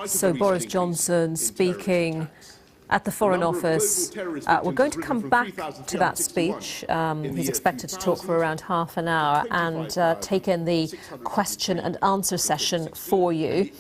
So Boris Johnson speaking at the Foreign Office. We're going to come back to that speech. He's expected to talk for around half an hour and take in the question and answer session for you.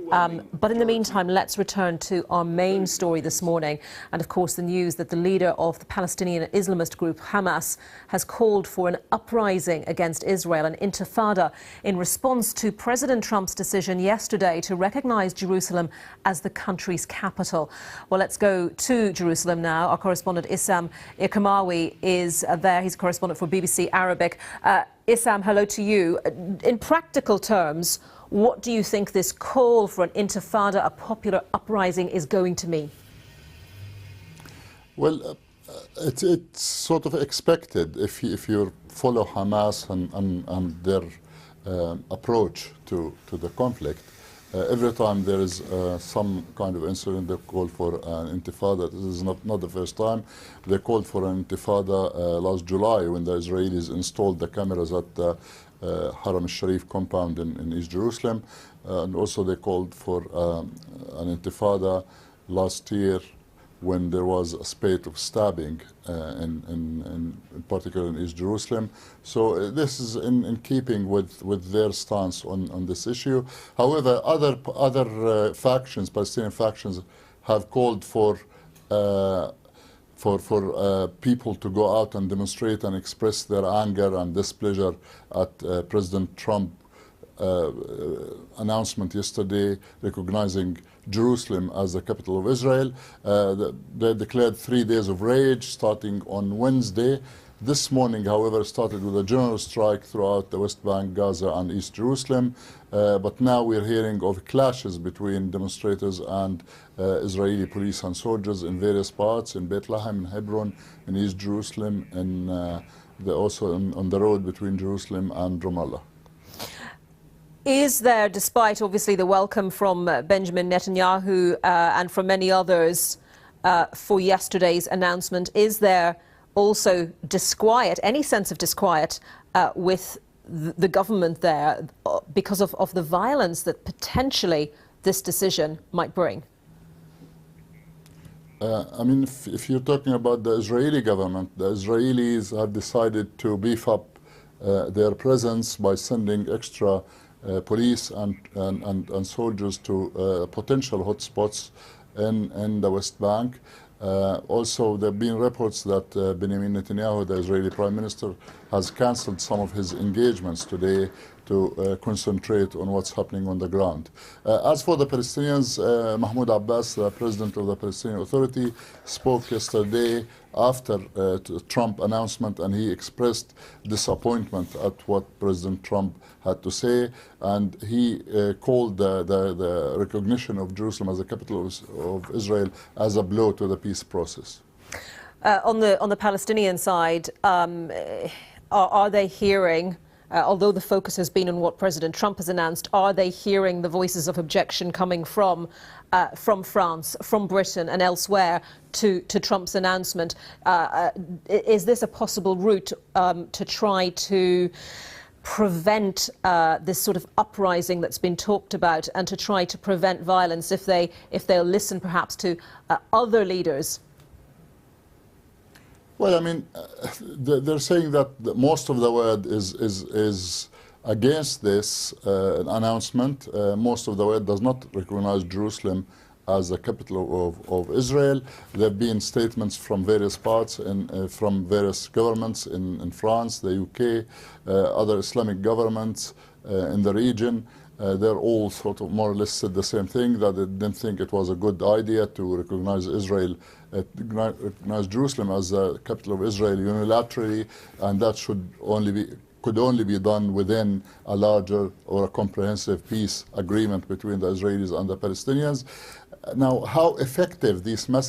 But in the meantime, let's return to our main story this morning. And of course, the news that the leader of the Palestinian Islamist group Hamas has called for an uprising against Israel, an intifada, in response to President Trump's decision yesterday to recognize Jerusalem as the country's capital. Well, let's go to Jerusalem now. Our correspondent Issam Ikamawi is there. He's a correspondent for BBC Arabic. Issam, hello to you. In practical terms, what do you think this call for an intifada, a popular uprising, is going to mean? Well, it's sort of expected if you follow Hamas and their approach to the conflict. Every time there is some kind of incident, they call for an intifada. This is not the first time. They called for an intifada last July when the Israelis installed the cameras at the Haram al-Sharif compound in East Jerusalem. And also they called for an intifada last year when there was a spate of stabbing, in particular in East Jerusalem. So this is in keeping with their stance on this issue. However, other factions, Palestinian factions, have called for people to go out and demonstrate and express their anger and displeasure at President Trump's announcement yesterday recognizing Jerusalem as the capital of Israel. They declared 3 days of rage starting on Wednesday. This morning, however, started with a general strike throughout the West Bank, Gaza and East Jerusalem. But now we're hearing of clashes between demonstrators and Israeli police and soldiers in various parts, in Bethlehem, in Hebron, in East Jerusalem, and also on the road between Jerusalem and Ramallah. Is there, despite obviously the welcome from Benjamin Netanyahu and from many others for yesterday's announcement, is there also disquiet, any sense of disquiet with the government there because of the violence that potentially this decision might bring? I mean, if you're talking about the Israeli government, the Israelis have decided to beef up their presence by sending extra police and soldiers to potential hotspots in the West Bank. Also, there have been reports that Benjamin Netanyahu, the Israeli Prime Minister, has cancelled some of his engagements today to concentrate on what's happening on the ground. As for the Palestinians, Mahmoud Abbas, the president of the Palestinian Authority, spoke yesterday after Trump announcement, and he expressed disappointment at what President Trump had to say, and he called the recognition of Jerusalem as the capital of Israel as a blow to the peace process. On the Palestinian side, are they hearing, although the focus has been on what President Trump has announced, are they hearing the voices of objection coming from France, from Britain and elsewhere to Trump's announcement? Is this a possible route to try to prevent this sort of uprising that's been talked about, and to try to prevent violence if they'll listen perhaps to other leaders? Well, I mean, they're saying that most of the world is against this announcement. Most of the world does not recognize Jerusalem as the capital of Israel. There have been statements from various parts and from various governments in France, the UK, other Islamic governments in the region. They're all sort of more or less said the same thing, that they didn't think it was a good idea to recognize Israel, recognize Jerusalem as the capital of Israel unilaterally, and that could only be done within a larger or a comprehensive peace agreement between the Israelis and the Palestinians. Now, how effective these messages